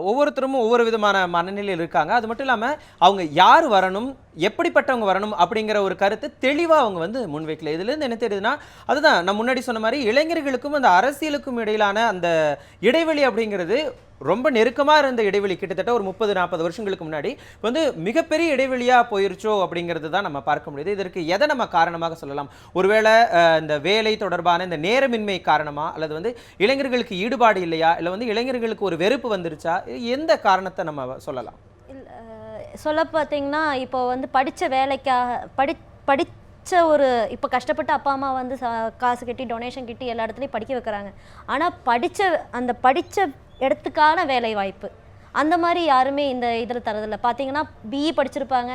ஒவ்வொருத்தரும் ஒவ்வொரு விதமான மனநிலையில் இருக்காங்க. அது மட்டும் இல்லாம அவங்க யார் வரணும், எப்படிப்பட்டவங்க வரணும் அப்படிங்கிற ஒரு கருத்து தெளிவா அவங்க வந்து முன்வைக்கல. இதுலேருந்து என்ன தெரியுதுன்னா, அதுதான் நான் முன்னாடி சொன்ன மாரி இளைஞர்களுக்கும் அந்த அரசியலுக்கும் இடையிலான அந்த இடைவெளி அப்படிங்கிறது ரொம்ப நெருக்கமா இருந்த இடைவெளி கிட்டத்தட்ட ஒரு 30-40 வருஷங்களுக்கு முன்னாடி வந்து மிகப்பெரிய இடைவெளியா போயிருச்சோ அப்படிங்கிறது தான் நம்ம பார்க்க முடியுது. இதற்கு எதை நம்ம காரணமாக சொல்லலாம்? ஒருவேளை இந்த வேலை தொடர்பான இந்த நேரமின்மை காரணமா, அல்லது வந்து இளைஞர்களுக்கு ஈடுபாடு இல்லையா, இல்லை வந்து இளைஞர்களுக்கு ஒரு வெறுப்பு வந்துருச்சா, எந்த காரணத்தை நம்ம சொல்லலாம்? சொல்ல பார்த்தீங்கன்னா இப்போ வந்து படித்த வேலைக்காக படித்த ஒரு இப்போ கஷ்டப்பட்டு அப்பா அம்மா வந்து காசு கட்டி டொனேஷன் கட்டி எல்லா இடத்துலையும் படிக்க வைக்கிறாங்க. ஆனால் படித்த இடத்துக்கான வேலை வாய்ப்பு அந்த மாதிரி யாருமே இந்த இதில் தரதில்லை. பார்த்தீங்கன்னா பிஇ படிச்சிருப்பாங்க,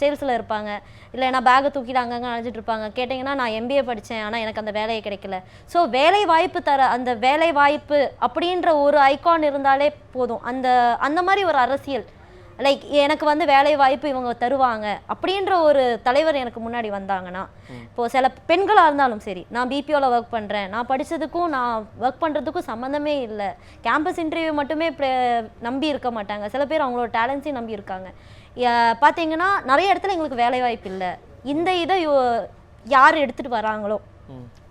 சேல்ஸில் இருப்பாங்க, இல்லைன்னா பேக்கை தூக்கிட்டு அங்கங்கே அழைச்சிட்டு இருப்பாங்க. கேட்டிங்கன்னா நான் எம்பிஏ படித்தேன், ஆனால் எனக்கு அந்த வேலையை கிடைக்கல. ஸோ வேலை வாய்ப்பு அந்த வேலை வாய்ப்பு அப்படின்ற ஒரு ஐகான் இருந்தாலே போதும். அந்த மாதிரி ஒரு அரசியல் லைக் எனக்கு வந்து வேலை வாய்ப்பு இவங்க தருவாங்க அப்படின்ற ஒரு தலைவர் எனக்கு முன்னாடி வந்தாங்கன்னா, இப்போது சில பெண்களாக இருந்தாலும் சரி, நான் பிபிஓவில் ஒர்க் பண்ணுறேன், நான் படித்ததுக்கும் நான் ஒர்க் பண்ணுறதுக்கும் சம்மந்தமே இல்லை, கேம்பஸ் இன்டர்வியூ மட்டுமே நம்பி இருக்க மாட்டாங்க. சில பேர் அவங்களோட டேலண்ட்ஸையும் நம்பி இருக்காங்க. பார்த்தீங்கன்னா நிறைய இடத்துல எங்களுக்கு வேலை வாய்ப்பு இல்லை, இந்த இதை யார் எடுத்துகிட்டு வராங்களோ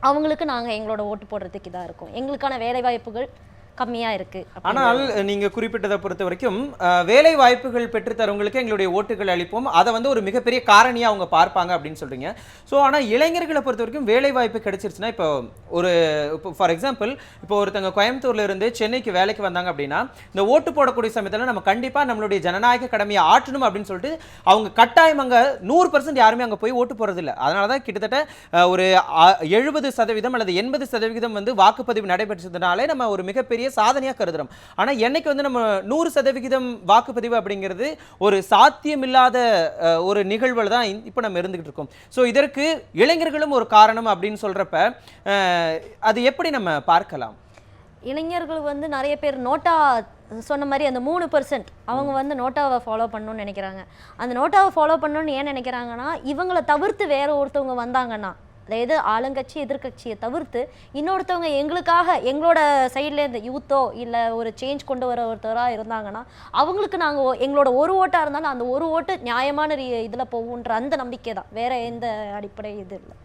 அவங்களுக்கு நாங்கள் எங்களோட ஓட்டு போடுறதுக்கு இதாக இருக்கும், எங்களுக்கான வேலை வாய்ப்புகள் கம்மியாக இருக்குது. ஆனால் நீங்கள் குறிப்பிட்டதை பொறுத்த வரைக்கும் வேலை வாய்ப்புகள் பெற்றுத்தரவங்களுக்கு எங்களுடைய ஓட்டுகள் அளிப்போம், அதை வந்து ஒரு மிகப்பெரிய காரணியாக அவங்க பார்ப்பாங்க அப்படின்னு சொல்கிறீங்க. ஸோ ஆனால் இளைஞர்களை பொறுத்த வரைக்கும் வேலை வாய்ப்பு கிடைச்சிருச்சுன்னா, இப்போ ஃபார் எக்ஸாம்பிள் இப்போ ஒருத்தங்க கோயம்புத்தூர்ல இருந்து சென்னைக்கு வேலைக்கு வந்தாங்க அப்படின்னா, இந்த ஓட்டு போடக்கூடிய சமயத்தில் நம்ம கண்டிப்பாக நம்மளுடைய ஜனநாயக கடமையை ஆற்றணும் அப்படின்னு சொல்லிட்டு அவங்க கட்டாயம் அங்கே 100% யாருமே அங்கே போய் ஓட்டு போகிறதில்ல. அதனால தான் கிட்டத்தட்ட ஒரு 70% அல்லது 80% வந்து வாக்குப்பதிவு நடைபெற்றதுனாலே நம்ம ஒரு மிகப்பெரிய சாதனையாக கருதுறோம். ஆனா என்னைக்கு வந்து நம்ம 100% வாக்குப்பதிவு அப்படிங்கிறது ஒரு சாத்தியமில்லாத ஒரு நிகழ்வுல தான் இப்போ நம்ம இருந்துகிட்டு இருக்கோம். ஸோ இதற்கு இளைஞர்களும் ஒரு காரணம் அப்படின்னு சொல்றப்ப அது எப்படி நம்ம பார்க்கலாம்? இளைஞர்கள் வந்து நிறைய பேர் நோட்டா சொன்ன மாதிரி அந்த 3% அவங்க வந்து நோட்டாவை ஃபாலோ பண்ணணும்னு நினைக்கிறாங்க. அந்த நோட்டாவை ஃபாலோ பண்ணணும்னு ஏன் நினைக்கிறாங்கன்னா, இவங்களை தவிர்த்து வேற ஒருத்தவங்க வந்தாங்கன்னா, அதாவது ஆளுங்கட்சி எதிர்கட்சியை தவிர்த்து இன்னொருத்தவங்க எங்களுக்காக எங்களோட சைட்லேருந்து யூத்தோ இல்லை ஒரு சேஞ்ச் கொண்டு வர ஒருத்தராக இருந்தாங்கன்னா, அவங்களுக்கு நாங்கள் எங்களோட ஒரு ஓட்டாக இருந்தாலும் அந்த ஒரு ஓட்டு நியாயமான இதில் போகுன்ற அந்த நம்பிக்கை தான், வேற எந்த அடிப்படை இது இல்லை.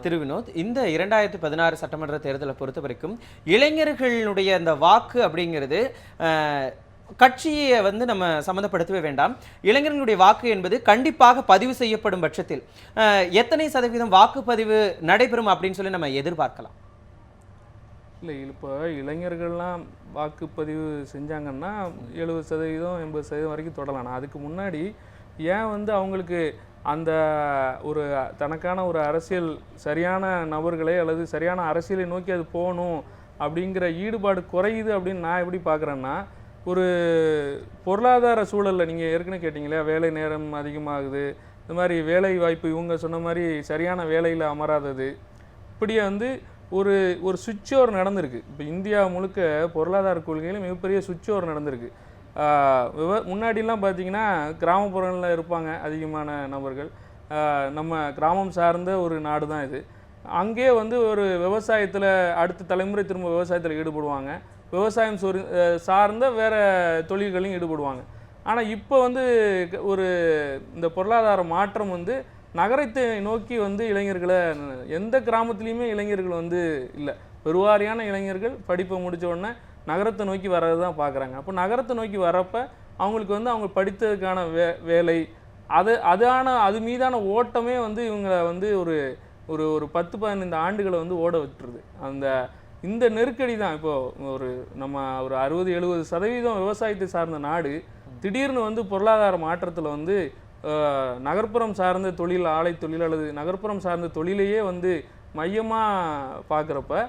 திரு வினோத், இந்த 2016 சட்டமன்ற தேர்தலை பொறுத்த வரைக்கும் இளைஞர்களுடைய அந்த வாக்கு அப்படிங்கிறது கட்சியை வந்து நம்ம சம்மந்தப்படுத்தவே வேண்டாம், இளைஞர்களுடைய வாக்கு என்பது கண்டிப்பாக பதிவு செய்யப்படும் பட்சத்தில் எத்தனை சதவீதம் வாக்குப்பதிவு நடைபெறும் அப்படின்னு சொல்லி நம்ம எதிர்பார்க்கலாம்? இல்லை, இப்போ இளைஞர்கள்லாம் வாக்குப்பதிவு செஞ்சாங்கன்னா 70% 80% வரைக்கும் தொடலாம். அதுக்கு முன்னாடி ஏன் வந்து அவங்களுக்கு அந்த ஒரு தனக்கான ஒரு அரசியல் சரியான நபர்களை அல்லது சரியான அரசியலை நோக்கி அது போகணும் அப்படிங்கிற ஈடுபாடு குறையுது அப்படின்னு நான் எப்படி பார்க்குறேன்னா, ஒரு பொருளாதார சூழலில் நீங்கள் ஏற்கனவே கேட்டிங்களே, வேலை நேரம் அதிகமாகுது, இந்த மாதிரி வேலை வாய்ப்பு இவங்க சொன்ன மாதிரி சரியான வேலையில் அமராதது, இப்படியே வந்து ஒரு ஒரு சுவிட்ச் ஓவர் நடந்திருக்கு. இப்போ இந்தியா முழுக்க பொருளாதார கொள்கையில் மிகப்பெரிய சுவிட்ச் ஓவர் நடந்திருக்கு. முன்னாடிலாம் பார்த்திங்கன்னா கிராமப்புறங்களில் இருப்பாங்க அதிகமான நபர்கள். நம்ம கிராமம் சார்ந்த ஒரு நாடு தான் இது. அங்கே வந்து ஒரு விவசாயத்தில் அடுத்த தலைமுறை திரும்ப விவசாயத்தில் ஈடுபடுவாங்க, விவசாயம் சார்ந்த வேறு தொழில்களையும் ஈடுபடுவாங்க. ஆனால் இப்போ வந்து ஒரு இந்த பொருளாதார மாற்றம் வந்து நகரத்தை நோக்கி வந்து இளைஞர்களை எந்த கிராமத்துலேயுமே இளைஞர்கள் வந்து இல்லை, பெருவாரியான இளைஞர்கள் படிப்பை முடித்த உடனே நகரத்தை நோக்கி வர்றது தான் பார்க்குறாங்க. அப்போ நகரத்தை நோக்கி வர்றப்ப அவங்களுக்கு வந்து அவங்க படித்ததுக்கான வேலை அது மீதான ஓட்டமே வந்து இவங்களை வந்து ஒரு ஒரு ஒரு 10-15 ஆண்டுகளை வந்து ஓட விட்டுருது. இந்த நெருக்கடி தான் இப்போது நம்ம ஒரு 60-70% விவசாயத்தை சார்ந்த நாடு திடீர்னு வந்து பொருளாதார மாற்றத்தில் வந்து நகர்ப்புறம் சார்ந்த தொழில், ஆலை தொழில் அல்லது நகர்ப்புறம் சார்ந்த தொழிலையே வந்து மையமாக பார்க்குறப்ப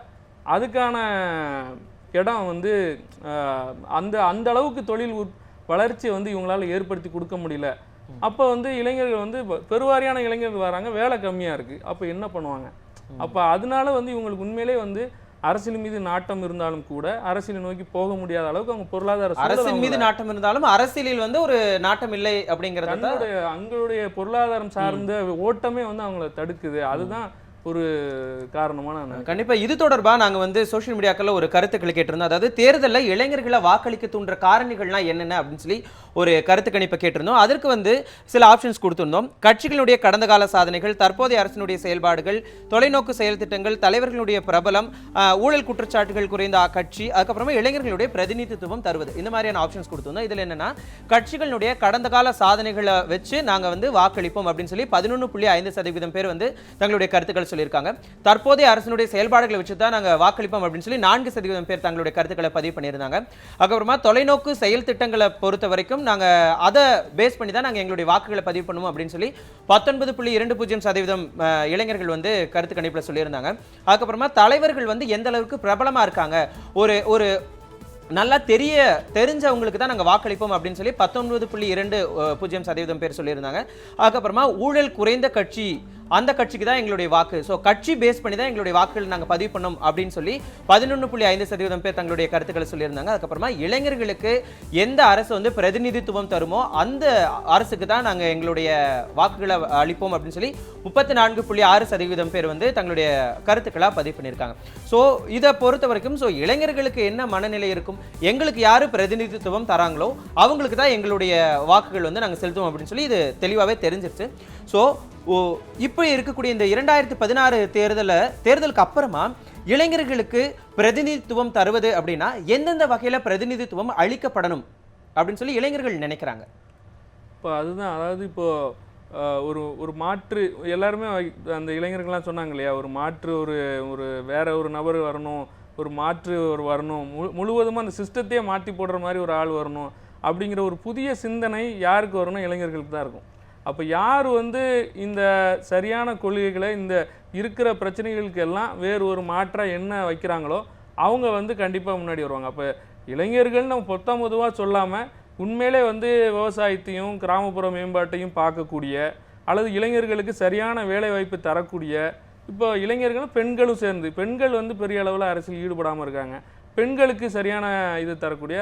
அதுக்கான இடம் வந்து அந்த அளவுக்கு தொழில் வளர்ச்சியை வந்து இவங்களால ஏற்படுத்தி கொடுக்க முடியல. அப்போ வந்து இளைஞர்கள் வந்து பெருவாரியான இளைஞர்கள் வராங்க, வேலை கம்மியாக இருக்குது, அப்போ என்ன பண்ணுவாங்க? அப்போ அதனால வந்து இவங்களுக்கு உண்மையிலே வந்து அரசியல் மீது நாட்டம் இருந்தாலும் கூட அரசியலை நோக்கி போக முடியாத அளவுக்கு அவங்க பொருளாதார அரசியல் மீது நாட்டம் இருந்தாலும் அரசியலில் வந்து ஒரு நாட்டம் இல்லை அப்படிங்கிறது அவங்களுடைய பொருளாதாரம் சார்ந்த ஓட்டமே வந்து அவங்கள தடுக்குது. அதுதான் ஒரு காரணமா நான் நினைக்கிறேன். கண்டிப்பா இது தொடர்பா நாங்க வந்து சோஷியல் மீடியாக்கள்ல ஒரு கருத்துக்களை கேட்டிருந்தோம். அதாவது தேர்தல்ல இளைஞர்களை வாக்களிக்க தூண்டுற காரணிகள்லாம் என்னென்ன அப்படின்னு சொல்லி ஒரு கருத்து கணிப்பை கேட்டிருந்தோம். அதற்கு வந்து சில ஆப்ஷன்ஸ் கொடுத்திருந்தோம். கட்சிகளுடைய கடந்த கால சாதனைகள், தற்போதைய அரசினுடைய செயல்பாடுகள், தொலைநோக்கு செயல் திட்டங்கள், தலைவர்களுடைய பிரபலம், ஊழல் குற்றச்சாட்டுகள் குறைந்த கட்சி, அதுக்கப்புறமா இளைஞர்களுடைய பிரதிநிதித்துவம் தருவது, இந்த மாதிரியான ஆப்ஷன்ஸ் கொடுத்திருந்தோம். இதுல என்னன்னா கட்சிகளுடைய கடந்த கால சாதனைகளை வச்சு நாங்க வந்து வாக்களிப்போம் அப்படின்னு சொல்லி 11.5% பேர் வந்து தங்களுடைய கருத்துக்கள் சொல்லியிருக்காங்க. தற்போதைய அரசினுடைய செயல்பாடுகளை வச்சு தான் நாங்க வாக்களிப்போம் அப்படின்னு சொல்லி 4% பேர் தங்களுடைய கருத்துக்களை பதிவு பண்ணியிருந்தாங்க. அதுக்கப்புறமா தொலைநோக்கு செயல் திட்டங்களை பொறுத்த வரைக்கும் நாங்க அதை பேஸ் பண்ணி தான் நாங்க எங்களுடைய வாக்குகளை பதிவு பண்ணுவோம் அப்படின்னு சொல்லி 19.20% இளைஞர்கள் வந்து கருத்து கணிப்புல சொல்லியிருந்தாங்க. அதுக்கப்புறமா தலைவர்கள் வந்து எந்த அளவுக்கு பிரபலமா இருக்காங்க, ஒரு நல்லா தெரிஞ்சவங்களுக்கு தான் நாங்கள் வாக்களிப்போம் அப்படின்னு சொல்லி 19.20% பேர் சொல்லியிருந்தாங்க. அதுக்கப்புறமா ஊழல் குறைந்த கட்சி, அந்த கட்சிக்கு தான் எங்களுடைய வாக்கு, ஸோ கட்சி பேஸ் பண்ணி தான் எங்களுடைய வாக்குகள் நாங்கள் பதிவு பண்ணோம் அப்படின்னு சொல்லி 11.5% பேர் தங்களுடைய கருத்துக்களை சொல்லியிருந்தாங்க. அதுக்கப்புறமா இளைஞர்களுக்கு எந்த அரசு வந்து பிரதிநிதித்துவம் தருமோ அந்த அரசுக்கு தான் நாங்கள் எங்களுடைய வாக்குகளை அளிப்போம் அப்படின்னு சொல்லி 34.6% பேர் வந்து தங்களுடைய கருத்துக்களாக பதிவு பண்ணியிருக்காங்க. ஸோ இதை பொறுத்த வரைக்கும் ஸோ இளைஞர்களுக்கு என்ன மனநிலை இருக்கும், எங்களுக்கு யார் பிரதிநிதித்துவம் தராங்களோ அவங்களுக்கு தான் எங்களுடைய வாக்குகள் வந்து நாங்கள் செலுத்துவோம் அப்படின்னு சொல்லி இது தெளிவாகவே தெரிஞ்சிருச்சு. ஸோ இப்போ இருக்கக்கூடிய இந்த 2016 தேர்தலுக்கு அப்புறமா இளைஞர்களுக்கு பிரதிநிதித்துவம் தருவது அப்படின்னா எந்தெந்த வகையில பிரதிநிதித்துவம் அளிக்கப்படணும் அப்படின்னு சொல்லி இளைஞர்கள் நினைக்கிறாங்க? இப்போ அதுதான், அதாவது இப்போ ஒரு மாற்று எல்லாருமே அந்த இளைஞர்கள்லாம் சொன்னாங்க இல்லையா, ஒரு மாற்று ஒரு வேற ஒரு நபர் வரணும், ஒரு மாற்று வரணும், முழுவதுமாக அந்த சிஸ்டத்தையே மாற்றி போடுற மாதிரி ஒரு ஆள் வரணும் அப்படிங்கிற ஒரு புதிய சிந்தனை யாருக்கு வரணும்? இளைஞர்களுக்கு தான் இருக்கும். அப்போ யார் வந்து இந்த சரியான கொள்கைகளை, இந்த இருக்கிற பிரச்சனைகளுக்கு எல்லாம் வேறு ஒரு மாற்றாக என்ன வைக்கிறாங்களோ அவங்க வந்து கண்டிப்பாக முன்னாடி வருவாங்க. அப்போ இளைஞர்கள் நம்ம பொதுவாக சொல்லாமல் உண்மையிலே வந்து விவசாயத்தையும் கிராமப்புற மேம்பாட்டையும் பார்க்கக்கூடிய, அல்லது இளைஞர்களுக்கு சரியான வேலைவாய்ப்பு தரக்கூடிய, இப்போ இளைஞர்களும் பெண்களும் சேர்ந்து, பெண்கள் வந்து பெரிய அளவில் அரசியல் ஈடுபடாமல் இருக்காங்க, பெண்களுக்கு சரியான இது தரக்கூடிய,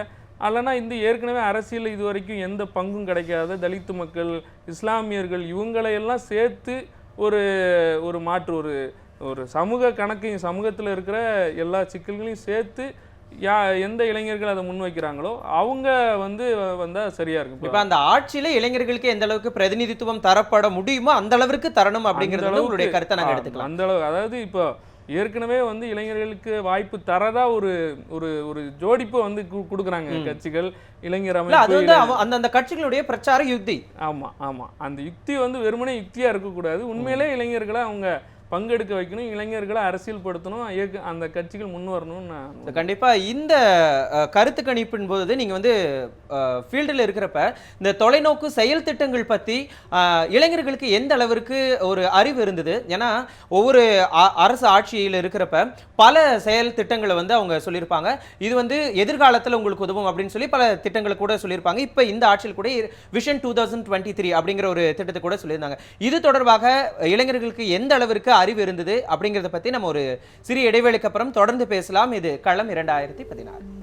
அல்லனா இந்த ஏற்கனவே அரசியல் இது வரைக்கும் எந்த பங்கும் கிடைக்காத தலித்து மக்கள், இஸ்லாமியர்கள், இவங்களையெல்லாம் சேர்த்து ஒரு மாற்று ஒரு சமூக கணக்கையும், சமூகத்தில் இருக்கிற எல்லா சிக்கல்களையும் சேர்த்து எந்த இளைஞர்கள் அதை முன்வைக்கிறாங்களோ அவங்க வந்து வந்தா சரியா இருக்கும். இப்ப அந்த ஆட்சியில இளைஞர்களுக்கு எந்த அளவுக்கு பிரதிநிதித்துவம் தரப்பட முடியுமோ அந்த அளவுக்கு தரணும் அப்படிங்கிறது உங்களுடைய கருத்தை நாங்கள் எடுத்துக்கலாம். அந்த அளவு, அதாவது இப்போ ஏற்கனவே வந்து இளைஞர்களுக்கு வாய்ப்பு தரதா ஒரு ஒரு ஜோடிப்பு வந்து கொடுக்குறாங்க கட்சிகள், இளைஞர் அமைப்பு. அது வந்து அந்த கட்சிகளுடைய பிரச்சார யுக்தி. ஆமா, அந்த யுக்தி வந்து வெறுமனே யுக்தியா இருக்கக்கூடாது. உண்மையிலே இளைஞர்களை அவங்க பங்கெடுக்க வைக்கணும், இளைஞர்களை அரசியல் படுத்தணும், அந்த கட்சிகள் முன் வரணும்னு. கண்டிப்பா இந்த கருத்து கணிப்பின் போது நீங்க வந்து ஃபீல்டில் இருக்கிறப்ப இந்த தொலைநோக்கு செயல் திட்டங்கள் பத்தி இளைஞர்களுக்கு எந்த அளவிற்கு ஒரு அறிவு இருந்தது? ஏன்னா ஒவ்வொரு அரசு ஆட்சியில் இருக்கிறப்ப பல செயல் திட்டங்களை வந்து அவங்க சொல்லியிருப்பாங்க, இது வந்து எதிர்காலத்தில் உங்களுக்கு உதவும் அப்படின்னு சொல்லி பல திட்டங்களை கூட சொல்லியிருப்பாங்க. இப்போ இந்த ஆட்சியில் கூட விஷன் 2023 அப்படிங்கிற ஒரு திட்டத்தை கூட சொல்லியிருந்தாங்க. இது தொடர்பாக இளைஞர்களுக்கு எந்த அளவிற்கு அறிவு இருந்தது அப்படிங்கிறத பத்தி நம்ம ஒரு சிறிய இடைவேளைக்கு அப்புறம் தொடர்ந்து பேசலாம். இது களம் 2016.